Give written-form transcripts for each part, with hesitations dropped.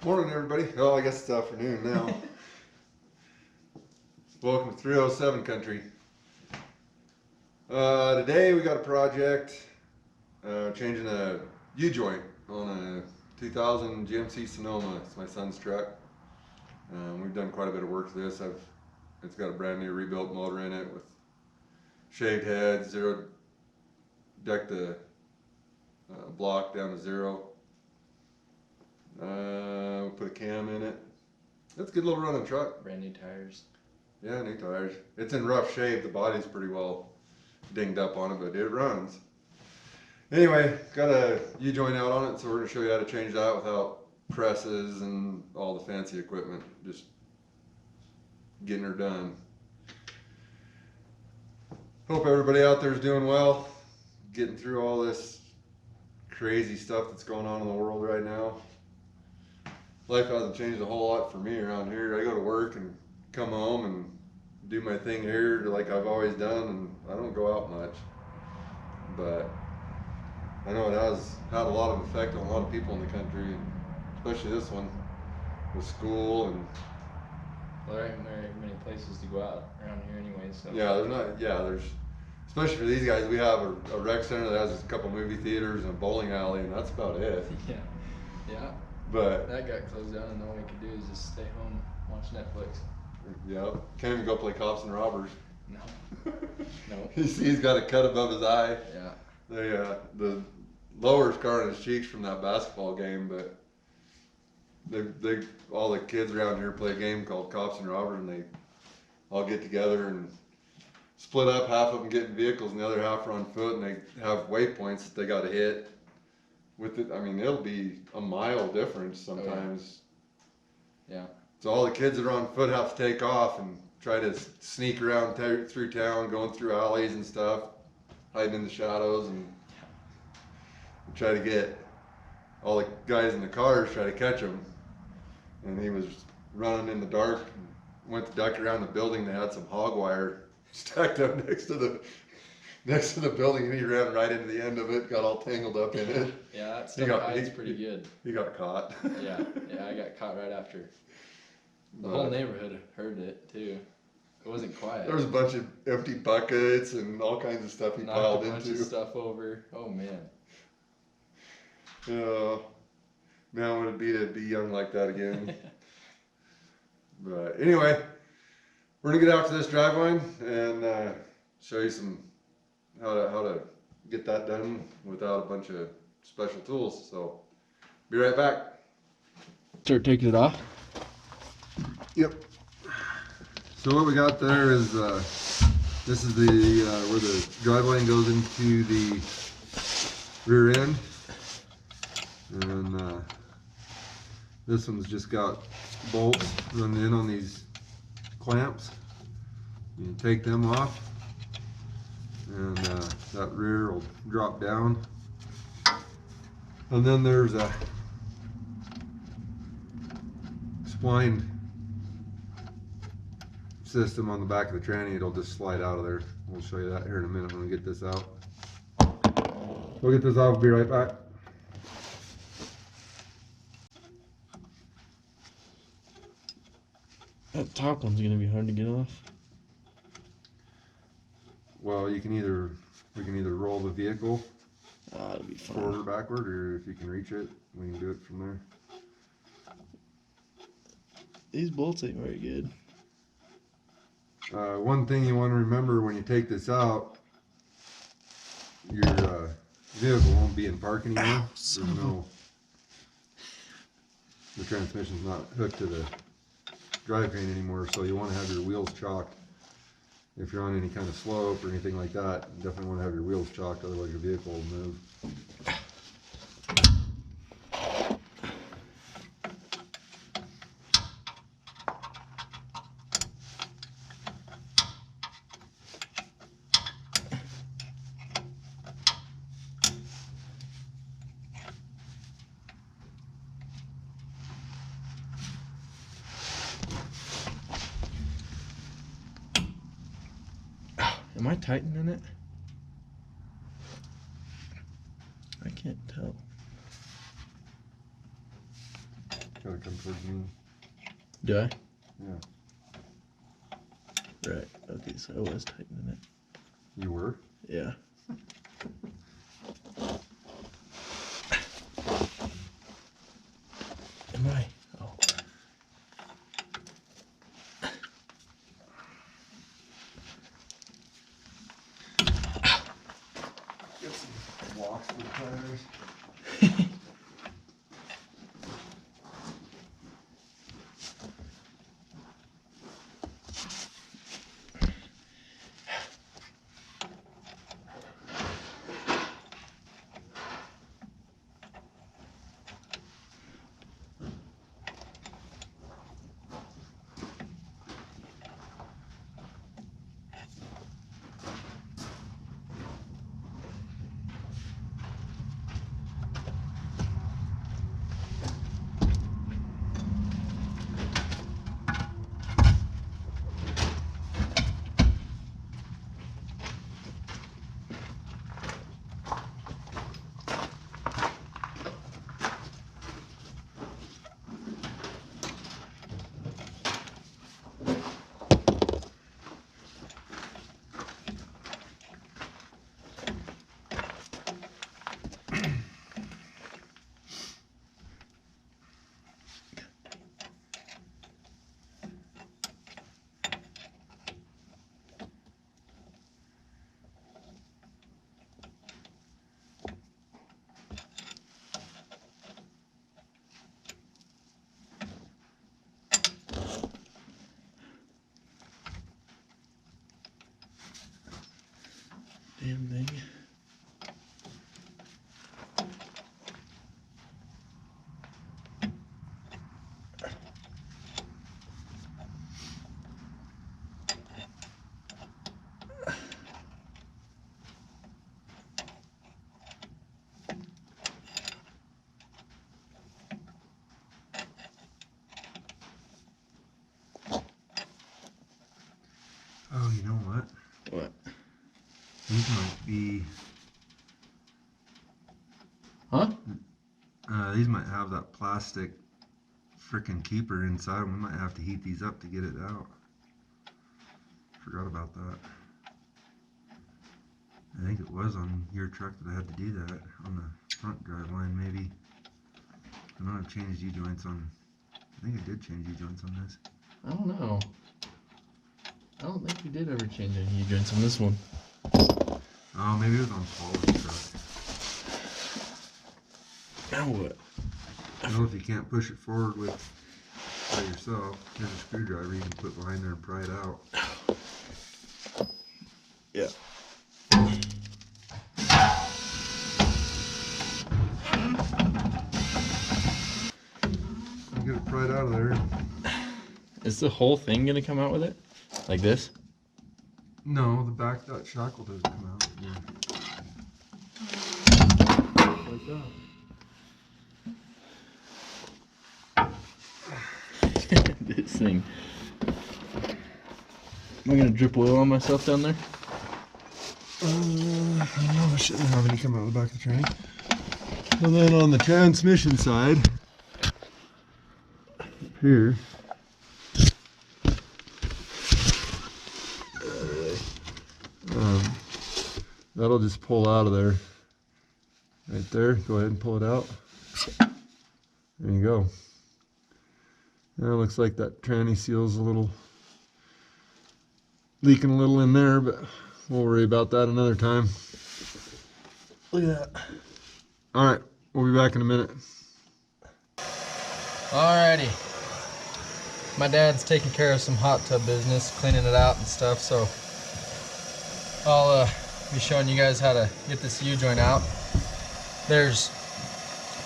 Morning, everybody. Oh, I guess it's afternoon now. Welcome to 307 country. Today we got a project changing a U-joint on a 2000 GMC Sonoma. It's my son's truck. We've done quite a bit of work to this. It's got a brand new rebuilt motor in it with shaved heads, zero, decked the block down to zero. We put a cam in it. It's a good little running truck. Brand new tires. Yeah, new tires. It's in rough shape. The body's pretty well dinged up on it, but it runs. Anyway, got a U-joint out on it, so we're going to show you how to change that without presses and all the fancy equipment. Just getting her done. Hope everybody out there is doing well. Getting through all this crazy stuff that's going on in the world right now. Life hasn't changed a whole lot for me around here. I go to work and come home and do my thing here like I've always done, and I don't go out much. But I know it has had a lot of effect on a lot of people in the country, and especially this one with school and. Well, there aren't very many places to go out around here anyway, so. Yeah, there's not. Yeah, there's. Especially for these guys, we have a rec center that has a couple movie theaters and a bowling alley, and that's about it. Yeah. Yeah. But that got closed down, and all we could do is just stay home, watch Netflix. yeah, can't even go play cops and robbers. No. No. He's got a cut above his eye. Yeah. The lower scar on his cheeks from that basketball game, but they all the kids around here play a game called Cops and Robbers, and they all get together and split up. Half of them get in vehicles, and the other half are on foot, and they have waypoints that they got to hit. With it, I mean, it'll be a mile difference sometimes. Oh, yeah. So all the kids that are on foot have to take off and try to sneak around through town, going through alleys and stuff, hiding in the shadows, and try to get all the guys in the cars, try to catch him. And he was running in the dark, and went to duck around the building. They had some hog wire stacked up next to the building, and he ran right into the end of it, got all tangled up in it. Yeah, that stuff hides pretty good. He got caught. Yeah, I got caught right after. The whole neighborhood heard it too. It wasn't quiet. There was a bunch of empty buckets and all kinds of stuff he piled into. Knocked a bunch of stuff over. Oh man. Man, would it be to be young like that again? But anyway, we're gonna get out to this driveway and show you some how to get that done without a bunch of special tools. So be right back. Start taking it off. Yep. So what we got there is this is the where the drive line goes into the rear end, and this one's just got bolts running in on these clamps. You take them off, and that rear will drop down. And then there's a spline system on the back of the tranny. It'll just slide out of there. We'll show you that here in a minute when we get this out. We'll get this off, we'll be right back. That top one's gonna be hard to get off. Well, we can either roll the vehicle That'll be fun. forward or backward, or if you can reach it, we can do it from there. These bolts ain't very good. One thing you want to remember when you take this out, your vehicle won't be in park anymore. The transmission's not hooked to the drivetrain anymore, so you want to have your wheels chalked. If you're on any kind of slope or anything like that, you definitely want to have your wheels chalked, otherwise your vehicle will move. Am I tightening it? I can't tell. Gotta come towards me. Do I? Yeah. Right. Okay, so I was tightening it. You were? Yeah. Am I? Oh. Get some blocks for the tires. Damn thing. Oh, you know what? What? These might be. Huh? These might have that plastic frickin' keeper inside. We might have to heat these up to get it out. Forgot about that. I think it was on your truck that I had to do that. On the front drive line, maybe. I know I've changed U-joints on. I think I did change U-joints on this. I don't know. I don't think we did ever change any U-joints on this one. Oh, maybe it was on Paul's truck. Now what? I know if you can't push it forward with by yourself, here's a screwdriver you can put behind there and pry it out. Yeah. Get it pried out of there. Is the whole thing gonna come out with it? Like this? No, the back, that shackle doesn't come out. Yeah. Like that. This thing. Am I gonna drip oil on myself down there? I don't know, I shouldn't have any come out of the back of the train. And then on the transmission side, here, that'll just pull out of there. Right there, go ahead and pull it out. There you go. Now it looks like that tranny seal's a little leaking a little in there, but we'll worry about that another time. Look at that. All right, we'll be back in a minute. Alrighty. My dad's taking care of some hot tub business, cleaning it out and stuff, so I'll be showing you guys how to get this U-joint out. There's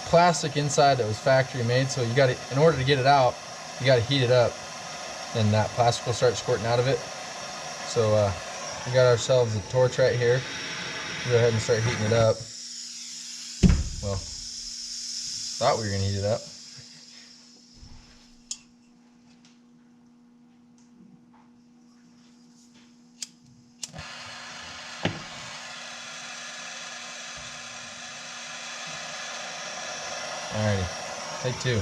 plastic inside that was factory made, so you got to, in order to get it out, you got to heat it up, and that plastic will start squirting out of it. So we got ourselves a torch right here. Go ahead and start heating it up. Well, thought we were gonna heat it up. Alrighty, take two.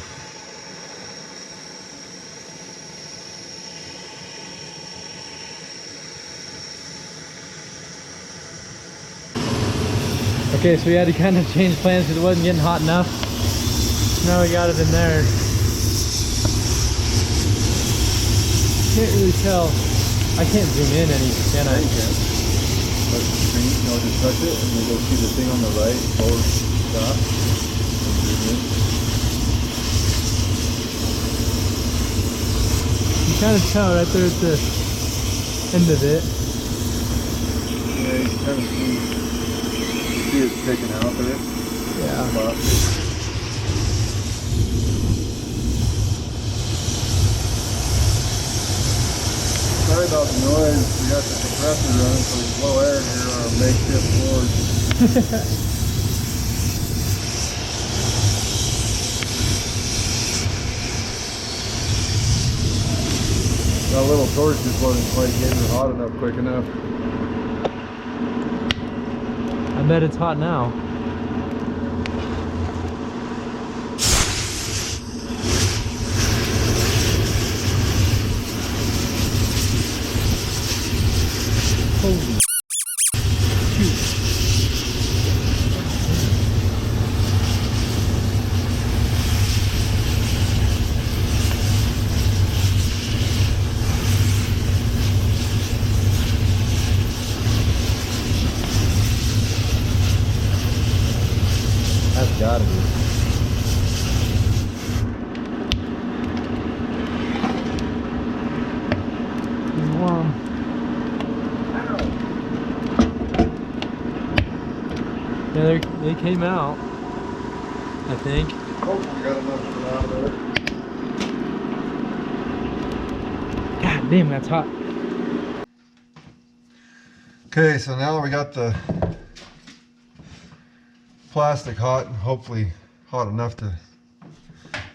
Okay, so we had to kind of change plans because it wasn't getting hot enough. Now we got it in there. Can't really tell. I can't zoom in any, can I? But screen, just touch it and then go see the thing on the right, forward stop. You kind of tell right there at the end of it. Yeah, you can kind of see it sticking out there. Yeah. Sorry about the noise. We got the compressor running, so we blow air here on our makeshift board. That little torch just wasn't quite getting it hot enough quick enough. I bet it's hot now. Holy shoot. That's gotta be. It's warm. Yeah, they came out, I think. Hopefully we got enough for out of there. God damn, that's hot. Okay, so now we got the plastic hot, hopefully hot enough to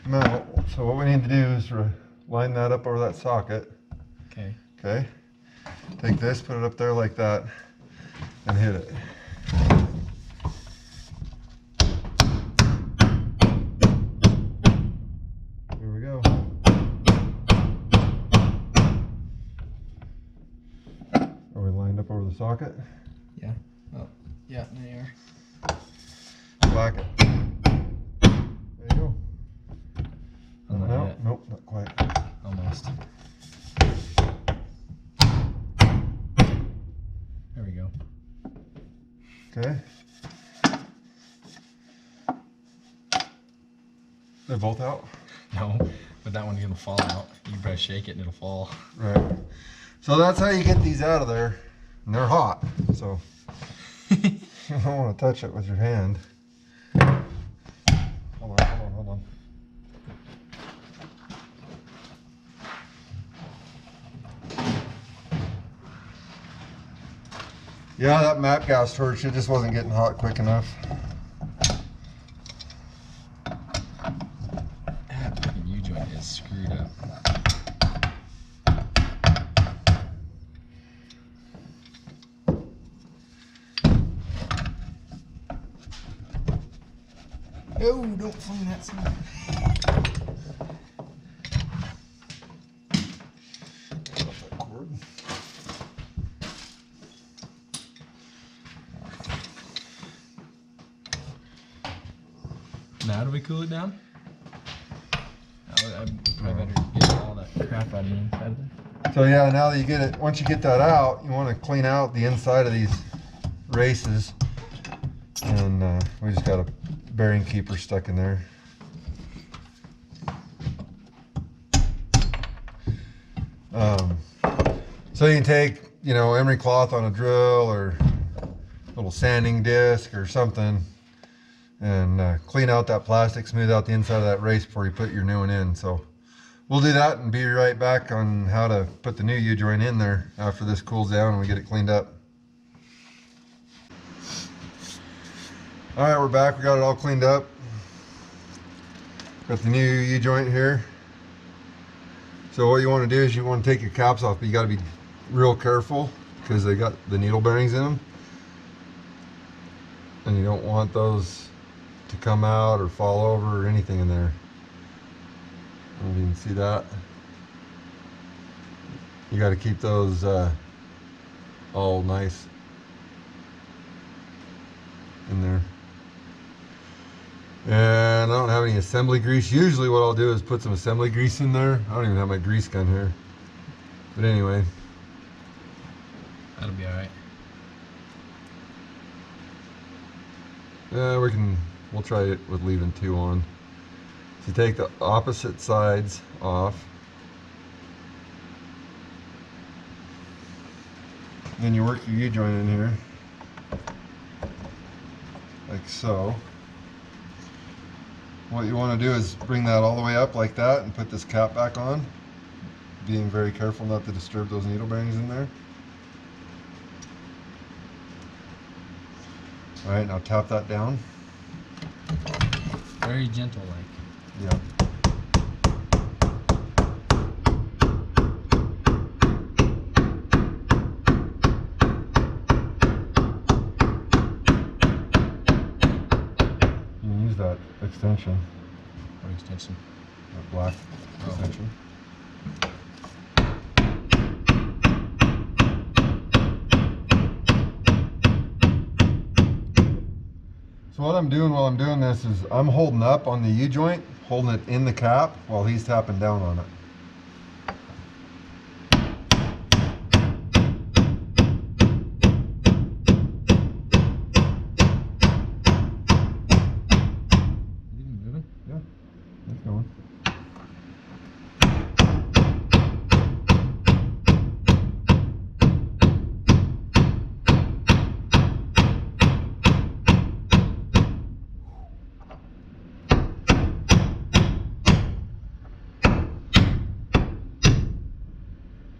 melt. So what we need to do is line that up over that socket. Okay. Okay. Take this, put it up there like that, and hit it. There we go. Are we lined up over the socket? Yeah. Oh, yeah, there you are. Black it. There you go. Oh, not No, yet. nope, not quite. Almost. There we go. Okay. They're both out? No, but that one's gonna fall out. You probably shake it and it'll fall. Right. So that's how you get these out of there. And they're hot, so you don't want to touch it with your hand. Hold on. Yeah, that map gas torch, it just wasn't getting hot quick enough. That fucking U-joint is screwed up. Oh, don't fling that son. Now do we cool it down? I probably better get all that crap out of the inside of it. So yeah, now that you get it, once you get that out, you want to clean out the inside of these races. And we just got a bearing keeper stuck in there. So you can take, emery cloth on a drill or a little sanding disc or something and clean out that plastic, smooth out the inside of that race before you put your new one in. So we'll do that and be right back on how to put the new U-joint in there after this cools down and we get it cleaned up. All right, we're back. We got it all cleaned up. Got the new U-joint here. So what you want to do is you want to take your caps off, but you got to be real careful because they got the needle bearings in them. And you don't want those to come out or fall over or anything in there. I don't know if you can see that. You got to keep those all nice in there. And I don't have any assembly grease. Usually what I'll do is put some assembly grease in there. I don't even have my grease gun here. But anyway. That'll be alright. We'll try it with leaving 2 on. So take the opposite sides off. Then you work your U-joint in here. Like so. What you want to do is bring that all the way up like that and put this cap back on. Being very careful not to disturb those needle bearings in there. Alright, now tap that down. Very gentle like. Yeah. You can use that extension, What extension? that black extension. So what I'm doing while I'm doing this is I'm holding up on the U-joint, holding it in the cap while he's tapping down on it. You can move it? Yeah, it's going.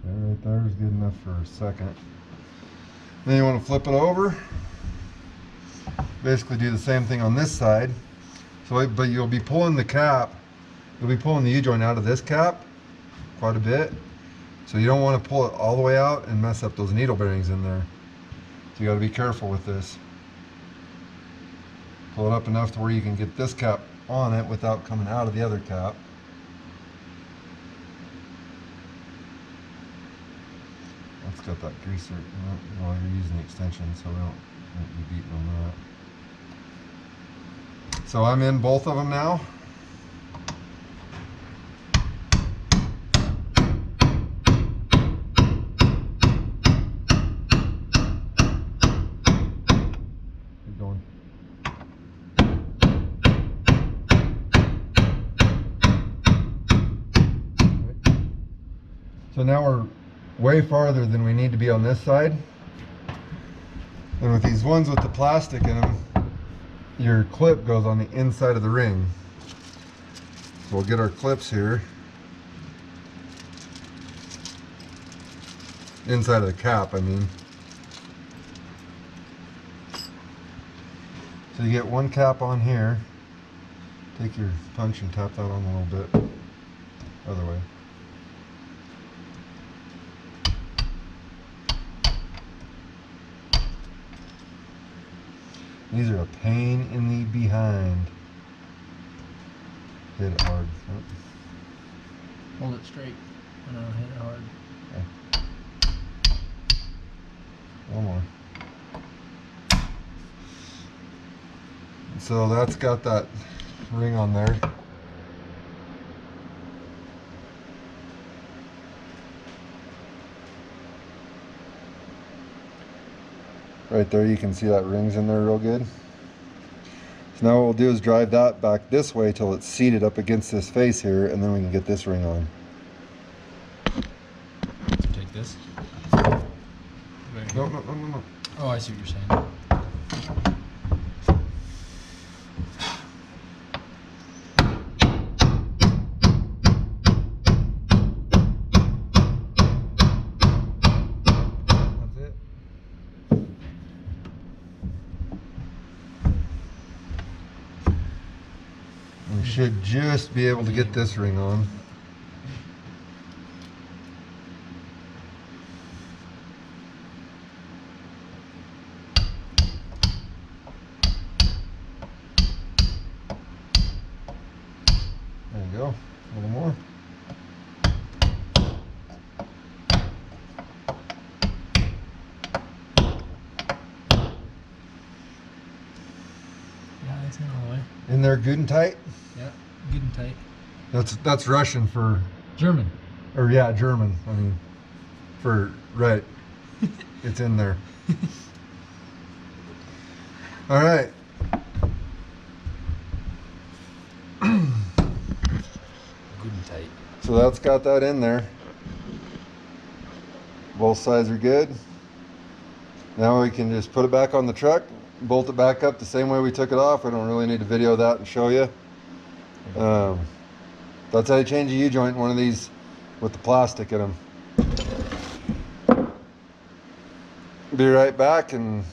Right there is good enough for a second. Then you want to flip it over. Basically do the same thing on this side. So, but you'll be pulling the cap, you'll be pulling the U-joint out of this cap quite a bit. So you don't want to pull it all the way out and mess up those needle bearings in there. So you got to be careful with this. Pull it up enough to where you can get this cap on it without coming out of the other cap. It's got that greaser. Well, you're using the extension, so we won't be beating on that. So I'm in both of them now. Keep going. So now we're way farther than we need to be on this side. And with these ones with the plastic in them, your clip goes on the inside of the ring. So we'll get our clips here. Inside of the cap, I mean. So you get one cap on here. Take your punch and tap that on a little bit. Other way. These are a pain in the behind. Hit it hard. Oh. Hold it straight and I'll hit it hard. Okay. One more. So that's got that ring on there. Right there, you can see that ring's in there real good. So now what we'll do is drive that back this way till it's seated up against this face here, and then we can get this ring on. Take this. No. Oh, I see what you're saying. We should just be able to get this ring on. There you go, a little more. In there good and tight? Yeah, good and tight. That's Russian for, German. or yeah, German. I mean, for, right. It's in there. All right. Good and tight. So that's got that in there. Both sides are good. Now we can just put it back on the truck, bolt it back up the same way we took it off. I don't really need to video that and show you. That's how you change a U-joint, one of these with the plastic in them. Be right back and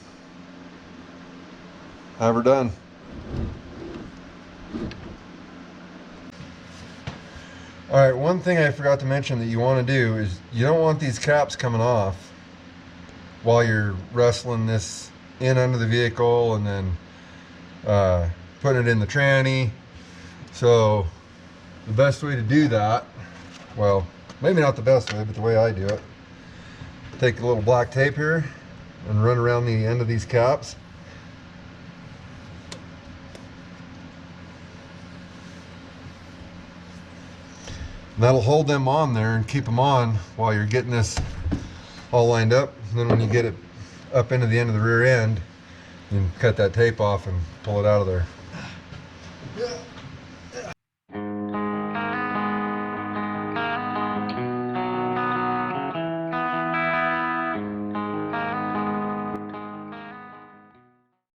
have her done. All right, one thing I forgot to mention that you want to do is you don't want these caps coming off while you're wrestling this in under the vehicle and then putting it in the tranny. So the best way to do that, well, maybe not the best way, but the way I do it, take a little black tape here and run around the end of these caps. And that'll hold them on there and keep them on while you're getting this all lined up. And then when you get it up into the end of the rear end, you can cut that tape off and pull it out of there.